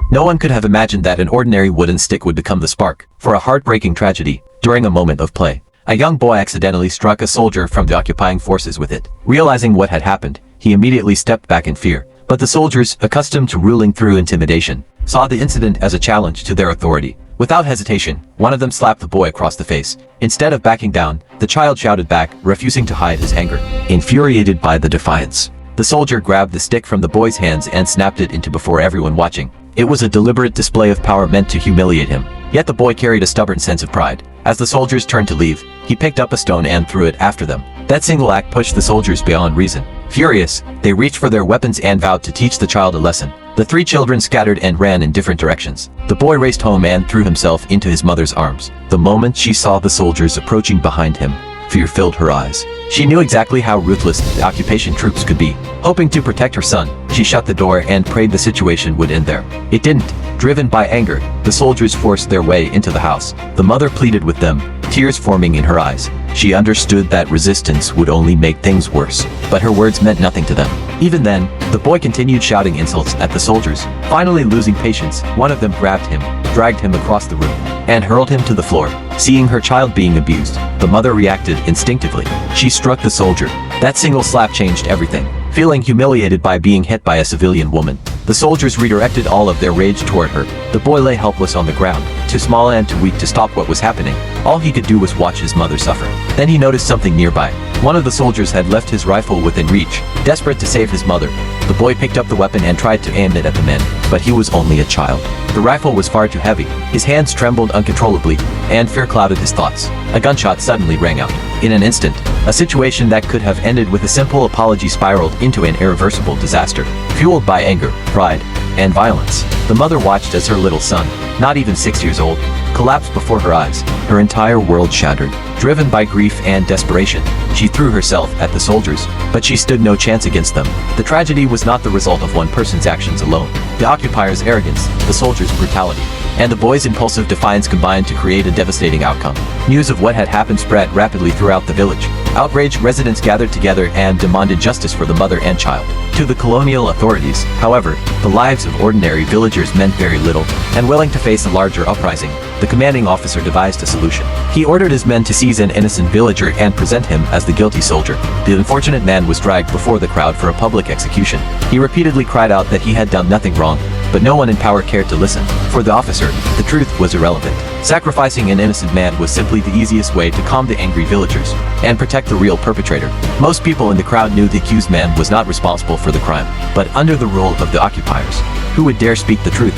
No one could have imagined that an ordinary wooden stick would become the spark for a heartbreaking tragedy. During a moment of play, a young boy accidentally struck a soldier from the occupying forces with it. Realizing what had happened, he immediately stepped back in fear. But the soldiers, accustomed to ruling through intimidation, saw the incident as a challenge to their authority. Without hesitation, one of them slapped the boy across the face. Instead of backing down, the child shouted back, refusing to hide his anger. Infuriated by the defiance, the soldier grabbed the stick from the boy's hands and snapped it into before everyone watching. It was a deliberate display of power meant to humiliate him. Yet the boy carried a stubborn sense of pride. As the soldiers turned to leave, he picked up a stone and threw it after them. That single act pushed the soldiers beyond reason. Furious, they reached for their weapons and vowed to teach the child a lesson. The three children scattered and ran in different directions. The boy raced home and threw himself into his mother's arms. The moment she saw the soldiers approaching behind him, fear filled her eyes. She knew exactly how ruthless the occupation troops could be. Hoping to protect her son, she shut the door and prayed the situation would end there. It didn't. Driven by anger, the soldiers forced their way into the house. The mother pleaded with them, tears forming in her eyes. She understood that resistance would only make things worse, but her words meant nothing to them. Even then, the boy continued shouting insults at the soldiers. Finally losing patience, one of them grabbed him, dragged him across the room, and hurled him to the floor. Seeing her child being abused, the mother reacted instinctively. She struck the soldier. That single slap changed everything. Feeling humiliated by being hit by a civilian woman, the soldiers redirected all of their rage toward her. The boy lay helpless on the ground, too small and too weak to stop what was happening. All he could do was watch his mother suffer. Then he noticed something nearby. One of the soldiers had left his rifle within reach. Desperate to save his mother, the boy picked up the weapon and tried to aim it at the men, but he was only a child. The rifle was far too heavy. His hands trembled uncontrollably, and fear clouded his thoughts. A gunshot suddenly rang out. In an instant, a situation that could have ended with a simple apology spiraled into an irreversible disaster. Fueled by anger, pride, and violence, the mother watched as her little son, not even 6 years old, collapsed before her eyes. Her entire world shattered. Driven by grief and desperation, she threw herself at the soldiers, but she stood no chance against them. The tragedy was not the result of one person's actions alone. The occupiers' arrogance, the soldiers' brutality, and the boy's impulsive defiance combined to create a devastating outcome. News of what had happened spread rapidly throughout the village. Outraged residents gathered together and demanded justice for the mother and child. To the colonial authorities, however, the lives of ordinary villagers meant very little, and willing to face a larger uprising, the commanding officer devised a solution. He ordered his men to seize an innocent villager and present him as the guilty soldier. The unfortunate man was dragged before the crowd for a public execution. He repeatedly cried out that he had done nothing wrong, but no one in power cared to listen. For the officer, the truth was irrelevant. Sacrificing an innocent man was simply the easiest way to calm the angry villagers and protect the real perpetrator. Most people in the crowd knew the accused man was not responsible for the crime, but under the rule of the occupiers, who would dare speak the truth?